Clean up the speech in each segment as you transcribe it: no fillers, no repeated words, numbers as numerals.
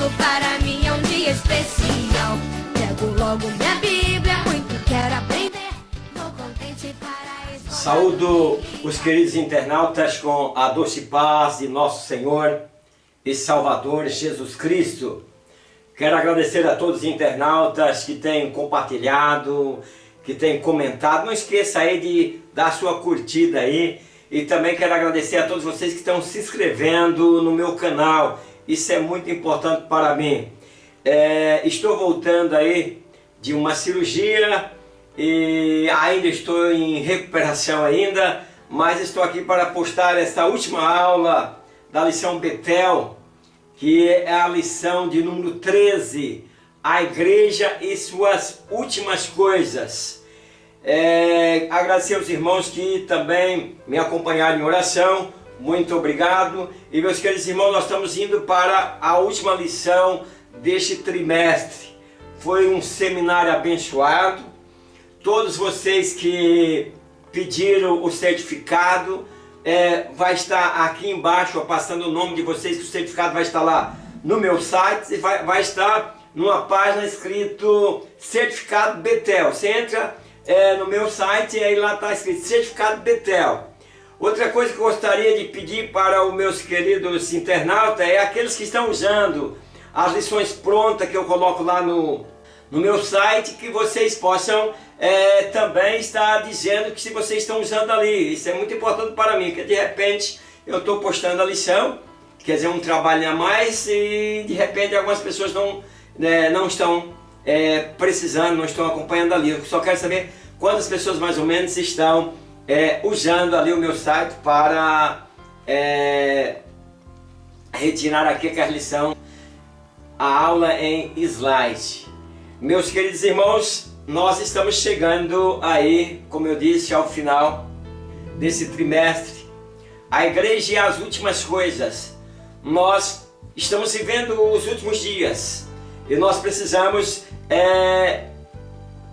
domingo para mim é um dia especial. Pego logo minha Bíblia, muito quero aprender. Vou contente para escola. Saúdo os queridos internautas com a doce paz de nosso Senhor e Salvador Jesus Cristo. Quero agradecer a todos os internautas que têm compartilhado, que têm comentado. Não esqueça aí de dar sua curtida aí. E também quero agradecer a todos vocês que estão se inscrevendo no meu canal. Isso é muito importante para mim. Estou voltando aí de uma cirurgia e ainda estou em recuperação ainda, mas estou aqui para postar esta última aula da lição Betel, que é a lição de número 13, a igreja e suas últimas coisas. Agradecer aos irmãos que também me acompanharam em oração, muito obrigado. E meus queridos irmãos, nós estamos indo para a última lição deste trimestre. Foi um seminário abençoado. Todos vocês que pediram o certificado, vai estar aqui embaixo, passando o nome de vocês, que o certificado vai estar lá no meu site e vai estar numa página escrito Certificado Betel. Você entra no meu site e aí lá está escrito Certificado Betel. Outra coisa que eu gostaria de pedir para os meus queridos internautas é aqueles que estão usando as lições prontas que eu coloco lá no meu site, que vocês possam também estar dizendo que se vocês estão usando ali. Isso é muito importante para mim, porque de repente eu estou postando a lição, quer dizer, um trabalho a mais, e de repente algumas pessoas não estão precisando, não estão acompanhando ali. Eu só quero saber quantas pessoas mais ou menos estão usando ali o meu site para retirar aqui aquela lição, a aula em slide. Meus queridos irmãos, nós estamos chegando aí, como eu disse, ao final desse trimestre. A igreja e as últimas coisas. Nós estamos vivendo os últimos dias e nós precisamos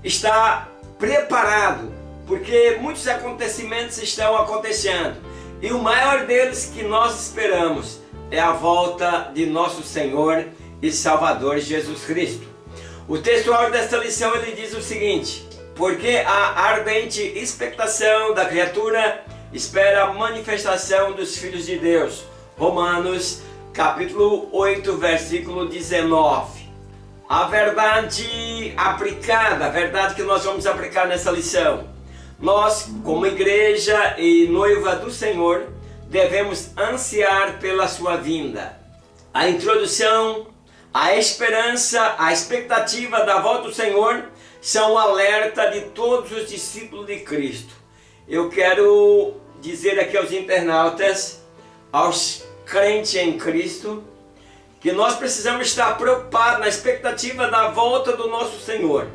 estar preparado, porque muitos acontecimentos estão acontecendo e o maior deles que nós esperamos é a volta de nosso Senhor e Salvador Jesus Cristo. O textual desta lição ele diz o seguinte: porque a ardente expectação da criatura espera a manifestação dos filhos de Deus. Romanos capítulo 8, versículo 19. A verdade aplicada, a verdade que nós vamos aplicar nessa lição. Nós, como igreja e noiva do Senhor, devemos ansiar pela sua vinda. A introdução, a esperança, a expectativa da volta do Senhor são um alerta de todos os discípulos de Cristo. Eu quero dizer aqui aos internautas, aos crentes em Cristo, que nós precisamos estar preocupados na expectativa da volta do nosso Senhor.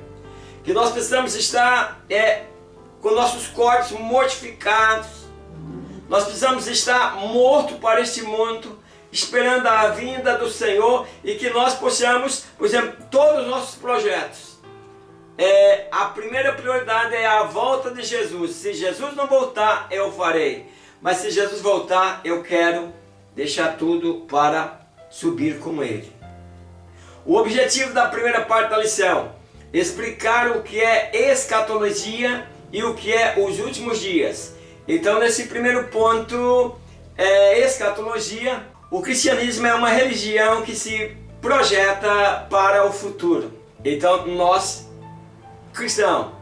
Que nós precisamos estar com nossos corpos mortificados. Nós precisamos estar mortos para este mundo, esperando a vinda do Senhor, e que nós possamos, por exemplo, todos os nossos projetos. A primeira prioridade é a volta de Jesus. Se Jesus não voltar, eu farei. Mas se Jesus voltar, eu quero deixar tudo para subir com Ele. O objetivo da primeira parte da lição: explicar o que é escatologia e o que é os últimos dias. Então, nesse primeiro ponto, escatologia, o cristianismo é uma religião que se projeta para o futuro. Então, nós, cristãos,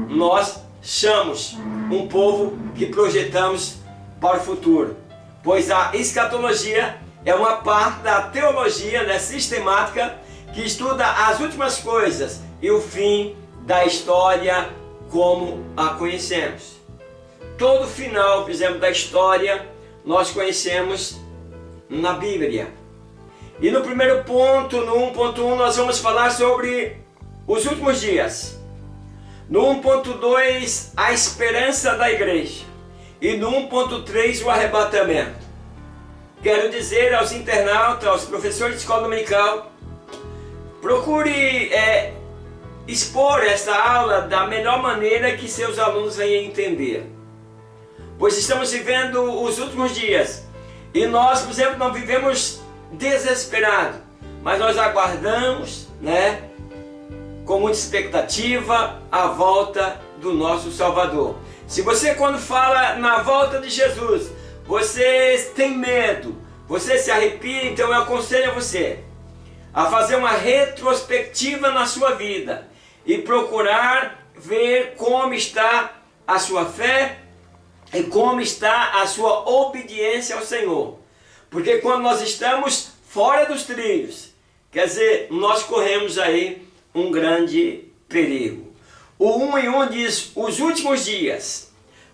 nós somos um povo que projetamos para o futuro. Pois a escatologia é uma parte da teologia, sistemática, que estuda as últimas coisas e o fim da história como a conhecemos. Todo final, por exemplo, da história, nós conhecemos na Bíblia. E no primeiro ponto, no 1.1, nós vamos falar sobre os últimos dias. No 1.2, a esperança da igreja. E no 1.3, o arrebatamento. Quero dizer aos internautas, aos professores de escola dominical, procure expor esta aula da melhor maneira que seus alunos venham entender. Pois estamos vivendo os últimos dias. E nós, por exemplo, não vivemos desesperados. mas nós aguardamos, né, com muita expectativa a volta do nosso Salvador. Se você, quando fala na volta de Jesus, você tem medo, você se arrepia, então eu aconselho a você a fazer uma retrospectiva na sua vida e procurar ver como está a sua fé e como está a sua obediência ao Senhor. Porque quando nós estamos fora dos trilhos, quer dizer, nós corremos aí um grande perigo. O 1:1 diz: os últimos dias,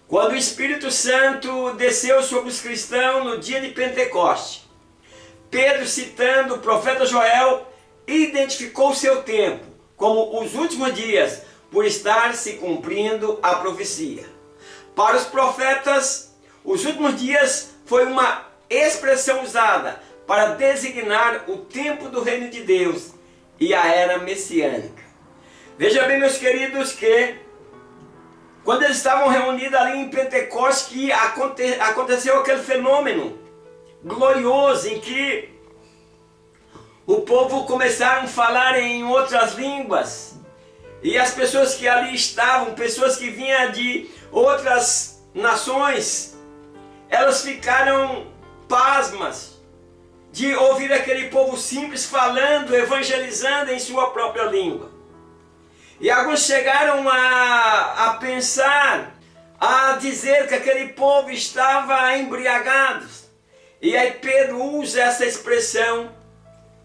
quando o Espírito Santo desceu sobre os cristãos no dia de Pentecoste, Pedro, citando o profeta Joel, identificou o seu tempo como os últimos dias, por estar se cumprindo a profecia. Para os profetas, os últimos dias foi uma expressão usada para designar o tempo do reino de Deus e a era messiânica. Veja bem, meus queridos, que quando eles estavam reunidos ali em Pentecostes, que aconteceu aquele fenômeno glorioso em que o povo começaram a falar em outras línguas, e as pessoas que ali estavam, pessoas que vinham de outras nações, elas ficaram pasmas de ouvir aquele povo simples falando, evangelizando em sua própria língua. E alguns chegaram a pensar, a dizer que aquele povo estava embriagado. E aí Pedro usa essa expressão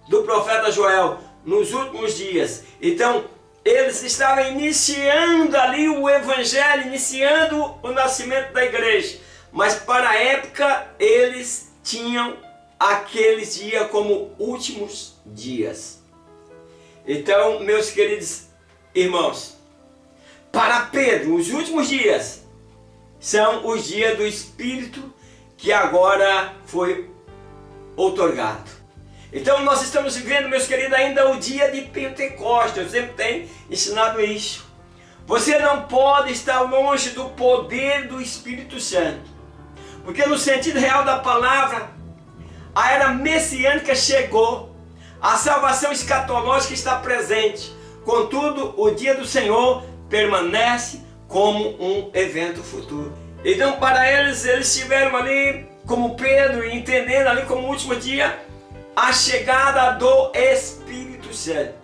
do profeta Joel, nos últimos dias. Então, eles estavam iniciando ali o evangelho, iniciando o nascimento da igreja. Mas para a época, eles tinham aqueles dias como últimos dias. Então, meus queridos irmãos, para Pedro, os últimos dias são os dias do Espírito que agora foi outorgado. Então nós estamos vivendo, meus queridos, ainda o dia de Pentecostes. Eu sempre tenho ensinado isso. Você não pode estar longe do poder do Espírito Santo. Porque no sentido real da palavra, a era messiânica chegou. A salvação escatológica está presente. Contudo, o dia do Senhor permanece como um evento futuro. Então para eles tiveram ali, como Pedro, entendendo ali como último dia, a chegada do Espírito Santo.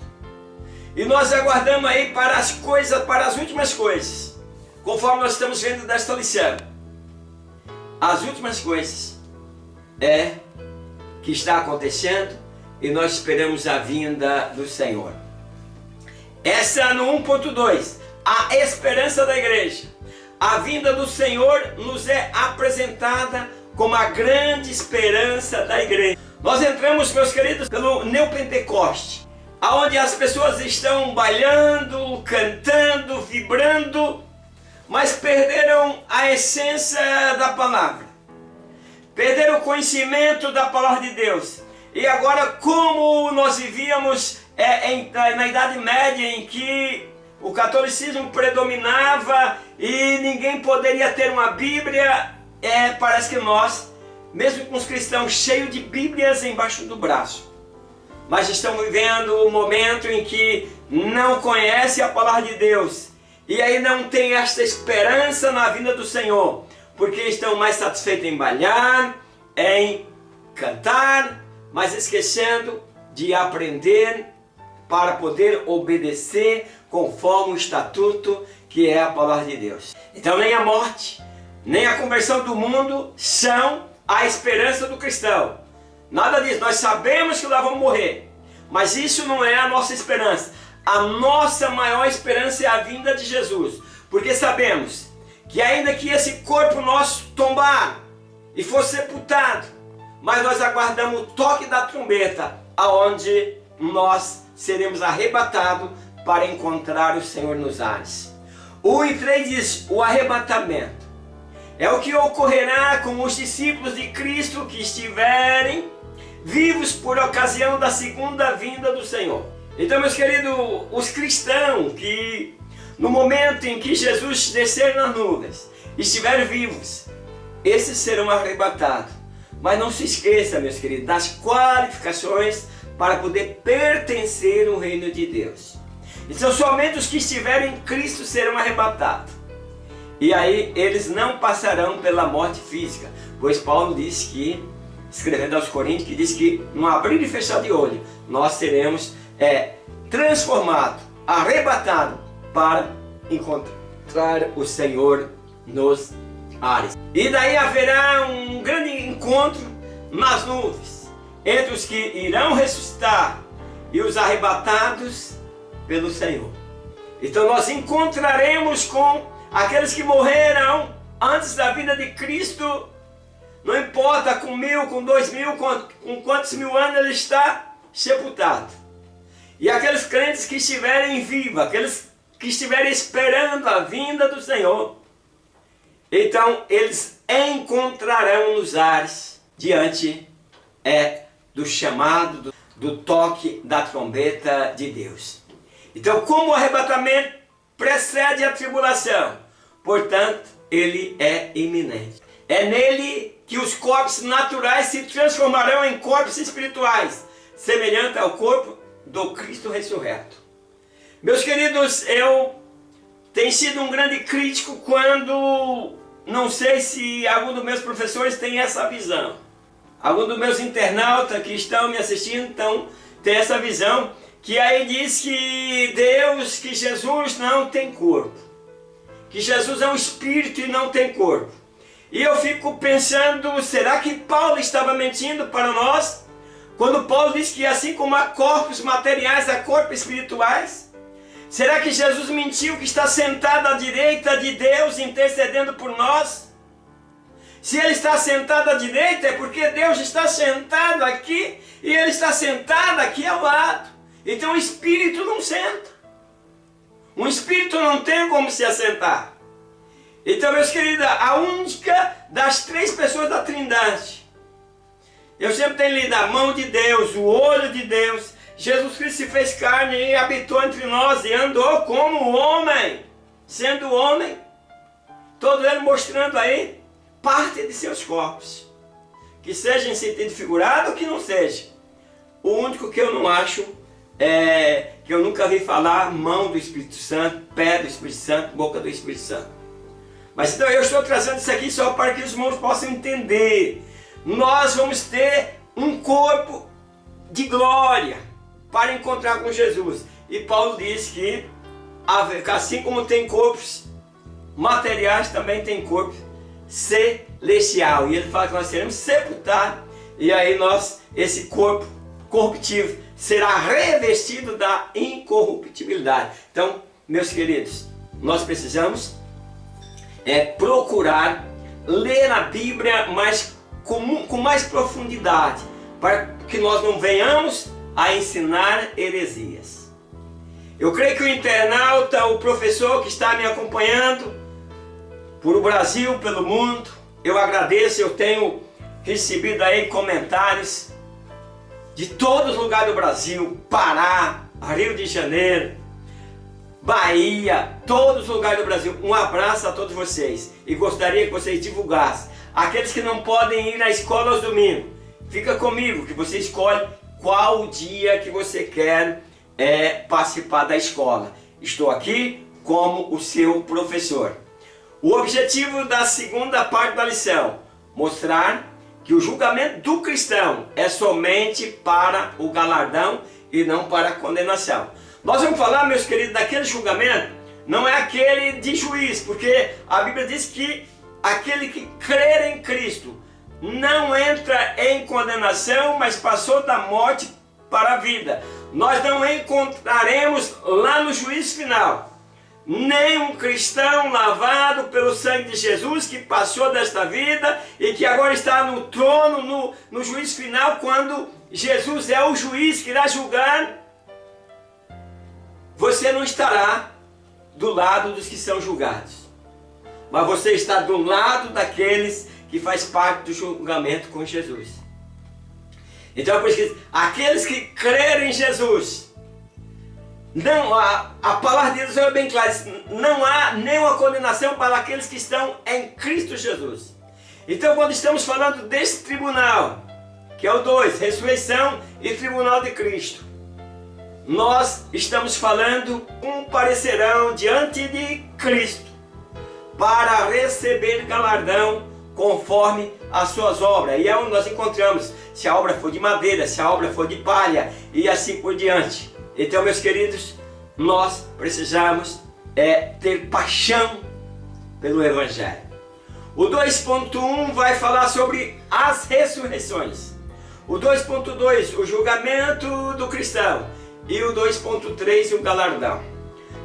E nós aguardamos aí para as coisas, para as últimas coisas, conforme nós estamos vendo desta lição. As últimas coisas é que está acontecendo e nós esperamos a vinda do Senhor. Essa no 1.2, a esperança da igreja. A vinda do Senhor nos é apresentada como a grande esperança da igreja. Nós entramos, meus queridos, pelo Neopentecoste, onde as pessoas estão bailando, cantando, vibrando, mas perderam a essência da palavra. Perderam o conhecimento da palavra de Deus. E agora, como nós vivíamos na Idade Média, em que o catolicismo predominava e ninguém poderia ter uma Bíblia, parece que nós, mesmo com os cristãos cheios de Bíblias embaixo do braço, mas estamos vivendo um momento em que não conhece a palavra de Deus e aí não tem esta esperança na vinda do Senhor, porque estão mais satisfeitos em bailar, em cantar, mas esquecendo de aprender para poder obedecer conforme o estatuto que é a palavra de Deus. Então nem a morte, nem a conversão do mundo são a esperança do cristão. Nada disso. Nós sabemos que lá vamos morrer, mas isso não é a nossa esperança. A nossa maior esperança é a vinda de Jesus, porque sabemos que ainda que esse corpo nosso tombar e for sepultado, mas nós aguardamos o toque da trombeta, aonde nós seremos arrebatados para encontrar o Senhor nos ares. O 1:3 diz: o arrebatamento é o que ocorrerá com os discípulos de Cristo que estiverem vivos por ocasião da segunda vinda do Senhor. Então, meus queridos, os cristãos que no momento em que Jesus descer nas nuvens estiverem vivos, esses serão arrebatados. Mas não se esqueça, meus queridos, das qualificações para poder pertencer ao reino de Deus. Então somente os que estiverem em Cristo serão arrebatados. E aí eles não passarão pela morte física, pois Paulo diz que, escrevendo aos Coríntios, que diz que no abrir e fechar de olho, nós seremos transformados, arrebatados para encontrar o Senhor nos ares. E daí haverá um grande encontro nas nuvens, entre os que irão ressuscitar e os arrebatados pelo Senhor. Então nós encontraremos com aqueles que morreram antes da vinda de Cristo, não importa com 1000, com 2000, com quantos mil anos ele está sepultado. E aqueles crentes que estiverem vivos, aqueles que estiverem esperando a vinda do Senhor, então eles encontrarão nos ares diante do chamado, do toque da trombeta de Deus. Então, como o arrebatamento precede a tribulação, portanto, ele é iminente. É nele que os corpos naturais se transformarão em corpos espirituais, semelhante ao corpo do Cristo ressurreto. Meus queridos, eu tenho sido um grande crítico quando, não sei se algum dos meus professores tem essa visão. Alguns dos meus internautas que estão me assistindo tem essa visão, que aí diz que Deus, que Jesus não tem corpo, que Jesus é um espírito e não tem corpo. E eu fico pensando, será que Paulo estava mentindo para nós? Quando Paulo diz que assim como há corpos materiais, há corpos espirituais? Será que Jesus mentiu que está sentado à direita de Deus intercedendo por nós? Se ele está sentado à direita é porque Deus está sentado aqui e ele está sentado aqui ao lado. Então o espírito não senta. Um espírito não tem como se assentar. Então, meus queridos, a única das três pessoas da Trindade, eu sempre tenho lido a mão de Deus, o olho de Deus. Jesus Cristo se fez carne e habitou entre nós e andou como homem, sendo homem, todo ele mostrando aí parte de seus corpos, que seja em sentido figurado ou que não seja. O único que eu não acho que eu nunca vi falar mão do Espírito Santo, pé do Espírito Santo, boca do Espírito Santo. Mas então eu estou trazendo isso aqui só para que os irmãos possam entender. Nós vamos ter um corpo de glória para encontrar com Jesus. E Paulo diz que assim como tem corpos materiais, também tem corpo celestial. E ele fala que nós seremos sepultados. E aí esse corpo corruptível será revestido da incorruptibilidade. Então, meus queridos, nós precisamos procurar ler a Bíblia com mais profundidade, para que nós não venhamos a ensinar heresias. Eu creio que o internauta, o professor que está me acompanhando por o Brasil, pelo mundo, eu agradeço, eu tenho recebido aí comentários de todos os lugares do Brasil, Pará, Rio de Janeiro, Bahia, todos os lugares do Brasil. Um abraço a todos vocês e gostaria que vocês divulgassem. Aqueles que não podem ir na escola aos domingos, fica comigo que você escolhe qual dia que você quer participar da escola. Estou aqui como o seu professor. O objetivo da segunda parte da lição, mostrar que o julgamento do cristão é somente para o galardão e não para a condenação. Nós vamos falar, meus queridos, daquele julgamento, não é aquele de juiz, porque a Bíblia diz que aquele que crer em Cristo não entra em condenação, mas passou da morte para a vida. Nós não encontraremos lá no juízo final nem um cristão lavado pelo sangue de Jesus que passou desta vida e que agora está no trono, no juízo final, quando Jesus é o juiz que irá julgar. Você não estará do lado dos que são julgados, mas você está do lado daqueles que faz parte do julgamento com Jesus. Então é por isso que aqueles que crerem em Jesus, não há, a palavra de Deus é bem clara, não há nenhuma condenação para aqueles que estão em Cristo Jesus. Então quando estamos falando desse tribunal, que é o 2, ressurreição e tribunal de Cristo. Nós estamos falando, comparecerão diante de Cristo para receber galardão conforme as suas obras. E é onde nós encontramos, se a obra for de madeira, se a obra for de palha e assim por diante. Então, meus queridos, nós precisamos ter paixão pelo Evangelho. O 2.1 vai falar sobre as ressurreições. O 2.2, o julgamento do cristão. E o 2.3, o galardão.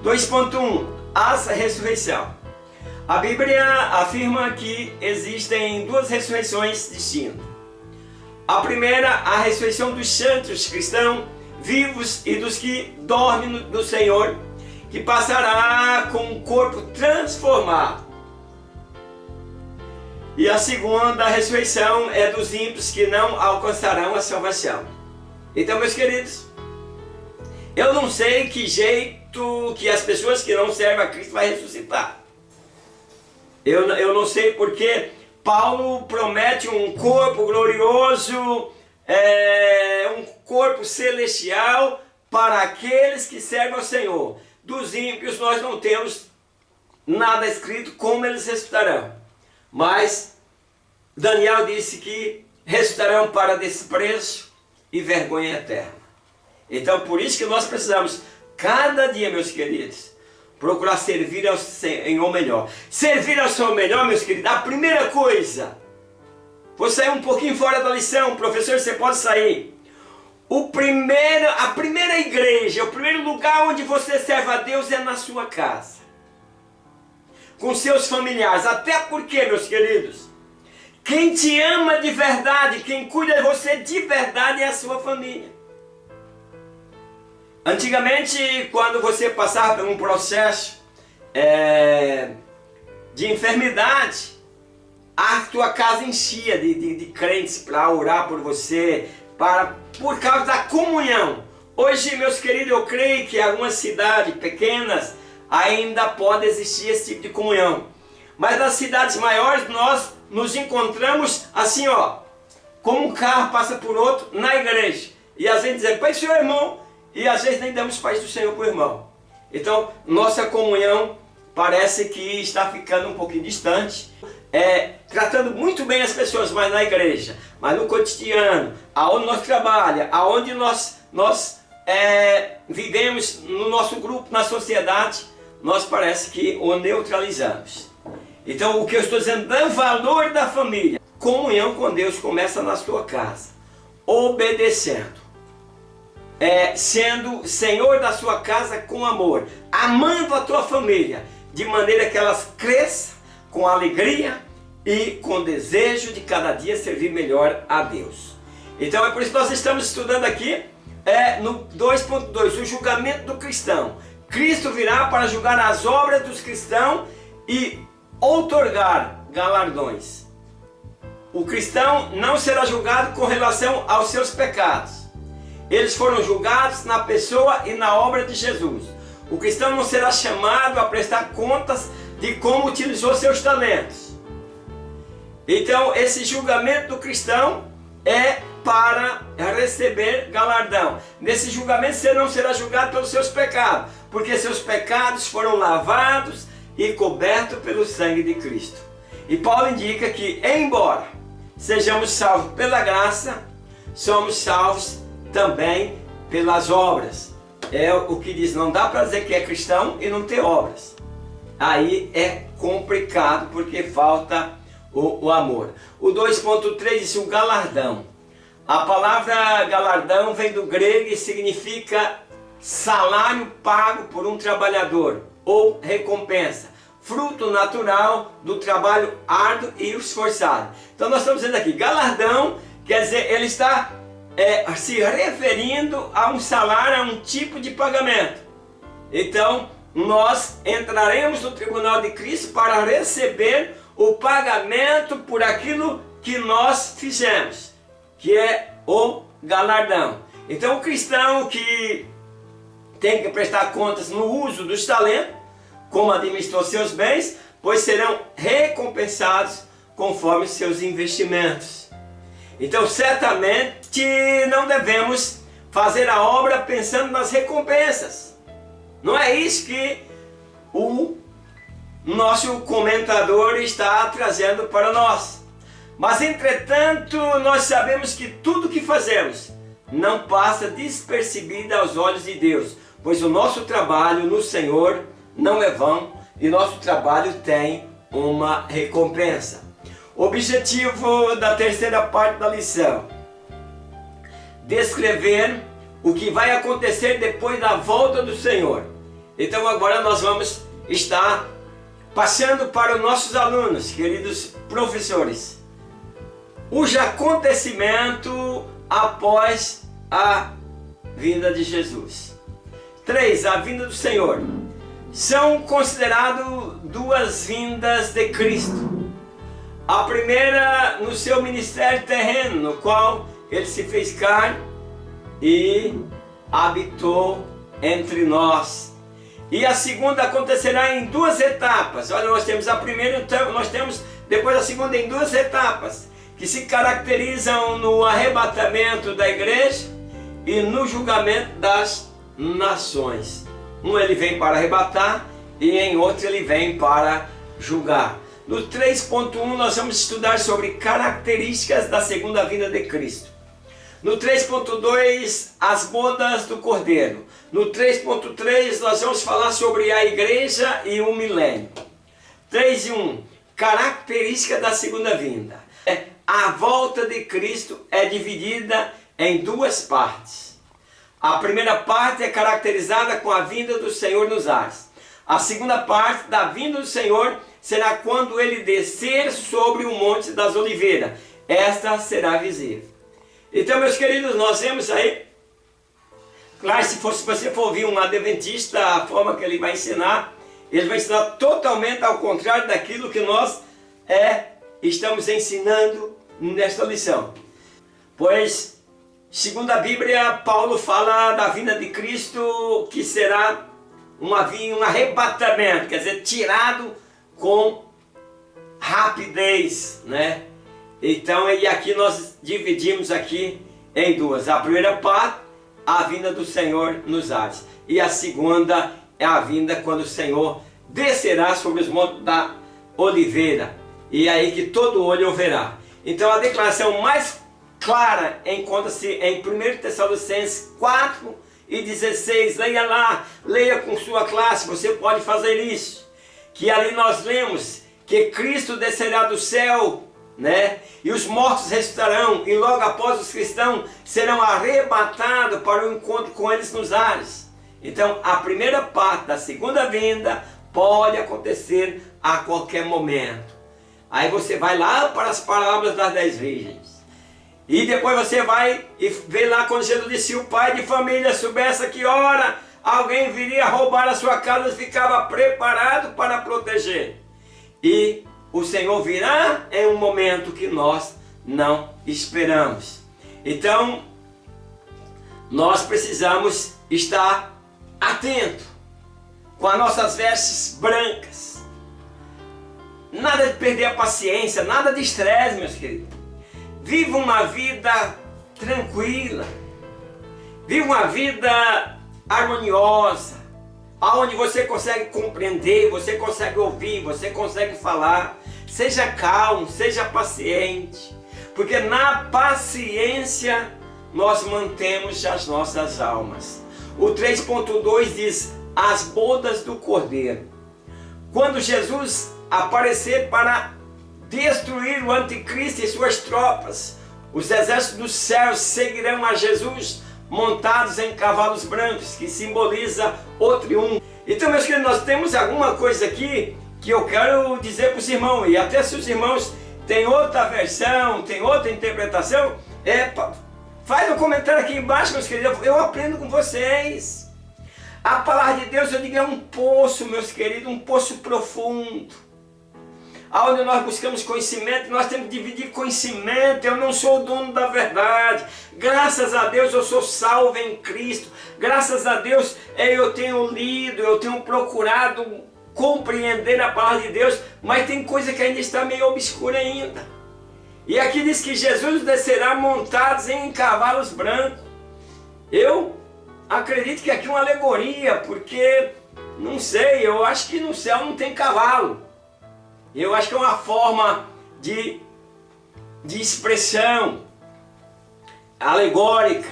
2.1, as ressurreição. A Bíblia afirma que existem duas ressurreições distintas. A primeira, a ressurreição dos santos cristãos vivos e dos que dormem no Senhor, que passará com um corpo transformado. E a segunda ressurreição é dos ímpios que não alcançarão a salvação. Então, meus queridos, eu não sei que jeito que as pessoas que não servem a Cristo vai ressuscitar. Eu não sei porque Paulo promete um corpo glorioso, um corpo celestial para aqueles que servem ao Senhor. Dos ímpios nós não temos nada escrito como eles ressuscitarão. Mas Daniel disse que ressuscitarão para desprezo e vergonha eterna. Então por isso que nós precisamos, cada dia, meus queridos, procurar servir ao Senhor melhor. Servir ao Senhor melhor, meus queridos, a primeira coisa, vou sair um pouquinho fora da lição, professor, você pode sair. A primeira igreja, o primeiro lugar onde você serve a Deus é na sua casa, com seus familiares. Até porque, meus queridos, quem te ama de verdade, quem cuida de você de verdade é a sua família. Antigamente, quando você passava por um processo de enfermidade, a tua casa enchia de crentes para orar por você, por causa da comunhão. Hoje, meus queridos, eu creio que em algumas cidades pequenas ainda pode existir esse tipo de comunhão. Mas nas cidades maiores nós nos encontramos assim, ó, como um carro passa por outro na igreja. E às vezes dizemos, Pai do Senhor, irmão, e às vezes nem damos paz do Senhor para o irmão. Então, nossa comunhão parece que está ficando um pouquinho distante. Tratando muito bem as pessoas, mas na igreja, mas no cotidiano, aonde nós trabalhamos, aonde nós vivemos no nosso grupo, na sociedade, nós parece que o neutralizamos. Então, o que eu estou dizendo é o valor da família. Comunhão com Deus começa na sua casa, obedecendo. Sendo senhor da sua casa com amor, amando a tua família, de maneira que elas cresçam com alegria e com desejo de cada dia servir melhor a Deus. Então é por isso que nós estamos estudando aqui no 2.2, o julgamento do cristão. Cristo virá para julgar as obras dos cristãos e outorgar galardões. O cristão não será julgado com relação aos seus pecados. Eles foram julgados na pessoa e na obra de Jesus. O cristão não será chamado a prestar contas de como utilizou seus talentos. Então, esse julgamento do cristão é para receber galardão. Nesse julgamento você não será julgado pelos seus pecados, porque seus pecados foram lavados e cobertos pelo sangue de Cristo. E Paulo indica que, embora sejamos salvos pela graça, somos salvos também pelas obras. É o que diz, não dá para dizer que é cristão e não ter obras. Aí é complicado porque falta o amor. O 2.3 diz o galardão. A palavra galardão vem do grego e significa salário pago por um trabalhador ou recompensa, fruto natural do trabalho árduo e esforçado. Então nós estamos dizendo aqui, galardão quer dizer, ele está se referindo a um salário, a um tipo de pagamento. Então, nós entraremos no tribunal de Cristo para receber o pagamento por aquilo que nós fizemos, que é o galardão. Então, o cristão que tem que prestar contas no uso dos talentos, como administrou seus bens, pois serão recompensados conforme seus investimentos. Então certamente não devemos fazer a obra pensando nas recompensas. Não é isso que o nosso comentador está trazendo para nós. Mas entretanto nós sabemos que tudo que fazemos não passa despercebido aos olhos de Deus, pois o nosso trabalho no Senhor não é vão e nosso trabalho tem uma recompensa. O objetivo da terceira parte da lição: descrever o que vai acontecer depois da volta do Senhor. Então agora nós vamos estar passando para os nossos alunos, queridos professores, os acontecimentos após a vinda de Jesus. 3. A vinda do Senhor. São consideradas duas vindas de Cristo. A primeira no seu ministério terreno, no qual ele se fez carne e habitou entre nós. E a segunda acontecerá em duas etapas. Olha, nós temos a primeira, então nós temos depois a segunda em duas etapas, que se caracterizam no arrebatamento da igreja e no julgamento das nações. Um ele vem para arrebatar e em outro ele vem para julgar. No 3.1 nós vamos estudar sobre características da segunda vinda de Cristo. No 3.2, as bodas do Cordeiro. No 3.3 nós vamos falar sobre a igreja e o milênio. 3.1, característica da segunda vinda. A volta de Cristo é dividida em duas partes. A primeira parte é caracterizada com a vinda do Senhor nos ares. A segunda parte da vinda do Senhor será quando ele descer sobre o Monte das Oliveiras. Esta será visível. Então, meus queridos, nós vemos aí, claro, se você for ouvir um adventista, a forma que ele vai ensinar totalmente ao contrário daquilo que nós estamos ensinando nesta lição. Pois, segundo a Bíblia, Paulo fala da vinda de Cristo que será um arrebatamento, quer dizer, tirado com rapidez, né? Então, e aqui nós dividimos aqui em duas. A primeira parte, a vinda do Senhor nos ares. E a segunda é a vinda quando o Senhor descerá sobre os montes da Oliveira. E aí que todo olho o verá. Então a declaração mais clara encontra-se em 1 Tessalonicenses 4:16. Leia lá, leia com sua classe, você pode fazer isso. Que ali nós lemos que Cristo descerá do céu, né? E os mortos ressuscitarão, e logo após os cristãos serão arrebatados para o encontro com eles nos ares. Então a primeira parte da segunda vinda pode acontecer a qualquer momento. Aí você vai lá para as parábolas das 10 virgens. E depois você vai e vê lá quando Jesus disse: se o pai de família soubesse a que hora alguém viria roubar a sua casa, ele ficava preparado para proteger. E o Senhor virá em um momento que nós não esperamos. Então, nós precisamos estar atentos, com as nossas vestes brancas. Nada de perder a paciência, nada de estresse, meus queridos. Viva uma vida tranquila. Viva uma vida harmoniosa, onde você consegue compreender, você consegue ouvir, você consegue falar. Seja calmo, seja paciente, porque na paciência nós mantemos as nossas almas. O 3.2 diz: as bodas do Cordeiro. Quando Jesus aparecer para destruir o anticristo e suas tropas, os exércitos dos céus seguirão a Jesus montados em cavalos brancos, que simboliza o triunfo. Então, meus queridos, nós temos alguma coisa aqui que eu quero dizer para os irmãos, e até se os irmãos têm outra versão, têm outra interpretação, faz um comentário aqui embaixo, meus queridos, eu aprendo com vocês. A palavra de Deus, eu digo, é um poço, meus queridos, um poço profundo, onde nós buscamos conhecimento. Nós temos que dividir conhecimento. Eu não sou o dono da verdade. Graças a Deus eu sou salvo em Cristo. Graças a Deus eu tenho lido, eu tenho procurado compreender a palavra de Deus, mas tem coisa que ainda está meio obscura ainda. E aqui diz que Jesus descerá montados em cavalos brancos. Eu acredito que aqui é uma alegoria, porque, não sei, eu acho que no céu não tem cavalo. Eu acho que é uma forma de expressão alegórica,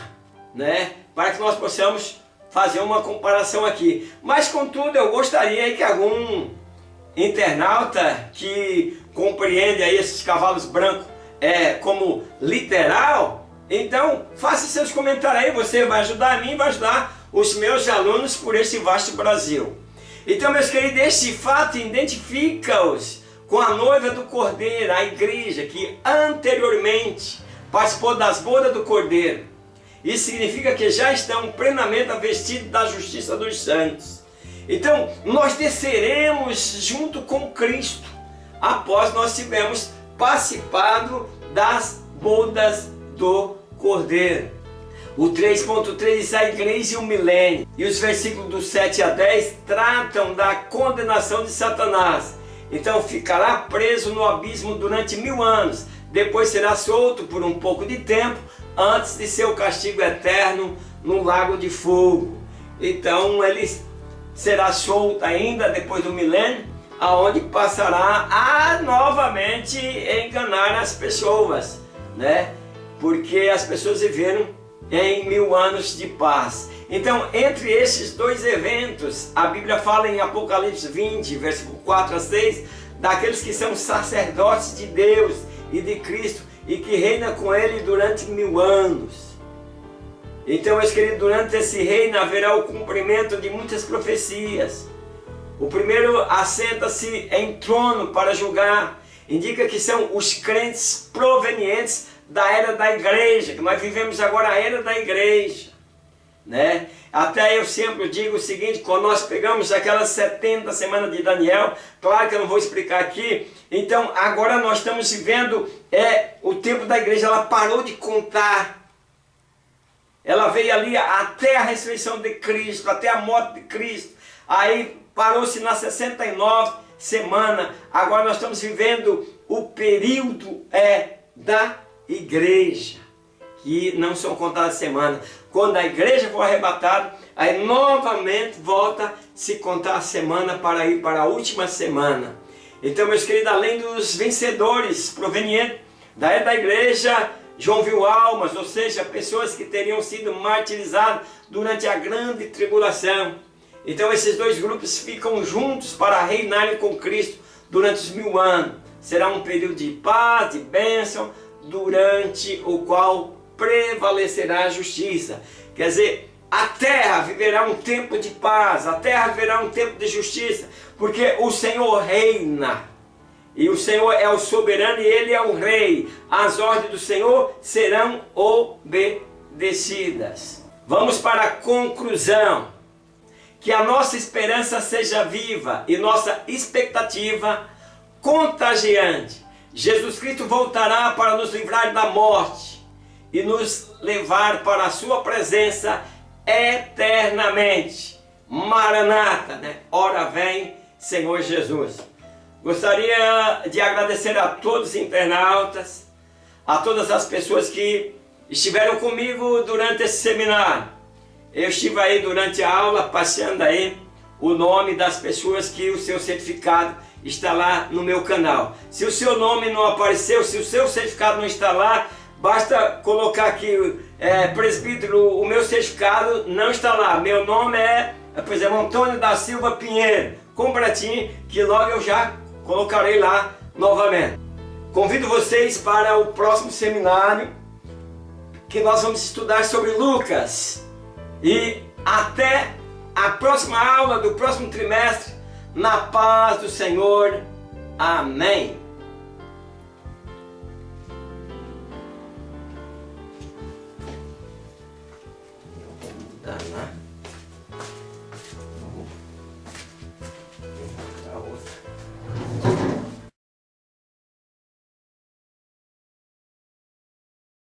né? Para que nós possamos fazer uma comparação aqui. Mas, contudo, eu gostaria que algum internauta que compreende aí esses cavalos brancos como literal, então faça seus comentários aí, você vai ajudar a mim, vai ajudar os meus alunos por este vasto Brasil. Então, meus queridos, este fato identifica-os com a noiva do Cordeiro, a igreja que anteriormente participou das bodas do Cordeiro. Isso significa que já estão plenamente vestidos da justiça dos santos. Então, nós desceremos junto com Cristo, após nós tivermos participado das bodas do Cordeiro. O 3.3 diz a igreja e o milênio. E os versículos do 7 a 10 tratam da condenação de Satanás. Então ficará preso no abismo durante 1000 anos. Depois será solto por um pouco de tempo, antes de seu castigo eterno no lago de fogo. Então ele será solto ainda depois do milênio, aonde passará a novamente enganar as pessoas, né? Porque as pessoas viveram em 1000 anos de paz. Então, entre esses dois eventos, a Bíblia fala em Apocalipse 20, versículo 4 a 6, daqueles que são sacerdotes de Deus e de Cristo e que reinam com Ele durante 1000 anos. Então, meus queridos, durante esse reino haverá o cumprimento de muitas profecias. O primeiro assenta-se em trono para julgar, indica que são os crentes provenientes da era da igreja, que nós vivemos agora a era da igreja, né? Até eu sempre digo o seguinte, quando nós pegamos aquelas 70 semanas de Daniel, claro que eu não vou explicar aqui, então agora nós estamos vivendo o tempo da igreja, ela parou de contar, ela veio ali até a ressurreição de Cristo, até a morte de Cristo, aí parou-se na 69 semana, agora nós estamos vivendo o período da igreja, que não são contadas semanas. Quando a igreja for arrebatada, aí novamente volta a se contar a semana para ir para a última semana. Então, meus queridos, além dos vencedores provenientes da era da igreja, João viu almas, ou seja, pessoas que teriam sido martirizadas durante a grande tribulação. Então esses dois grupos ficam juntos para reinarem com Cristo durante os 1000 anos. Será um período de paz, de bênção, durante o qual prevalecerá a justiça. Quer dizer, a terra viverá um tempo de paz, a terra viverá um tempo de justiça, porque o Senhor reina. E o Senhor é o soberano e Ele é o rei. As ordens do Senhor serão obedecidas. Vamos para a conclusão. Que a nossa esperança seja viva e nossa expectativa contagiante. Jesus Cristo voltará para nos livrar da morte e nos levar para a sua presença eternamente. Maranata, né? Ora vem, Senhor Jesus. Gostaria de agradecer a todos os internautas, a todas as pessoas que estiveram comigo durante esse seminário. Eu estive aí durante a aula, passando aí o nome das pessoas que o seu certificado está lá no meu canal. Se o seu nome não apareceu, se o seu certificado não está lá, basta colocar aqui, presbítero, o meu certificado não está lá. Meu nome por exemplo, Antônio da Silva Pinheiro, com pratinho, que logo eu já colocarei lá novamente. Convido vocês para o próximo seminário, que nós vamos estudar sobre Lucas. E até a próxima aula do próximo trimestre, na paz do Senhor. Amém.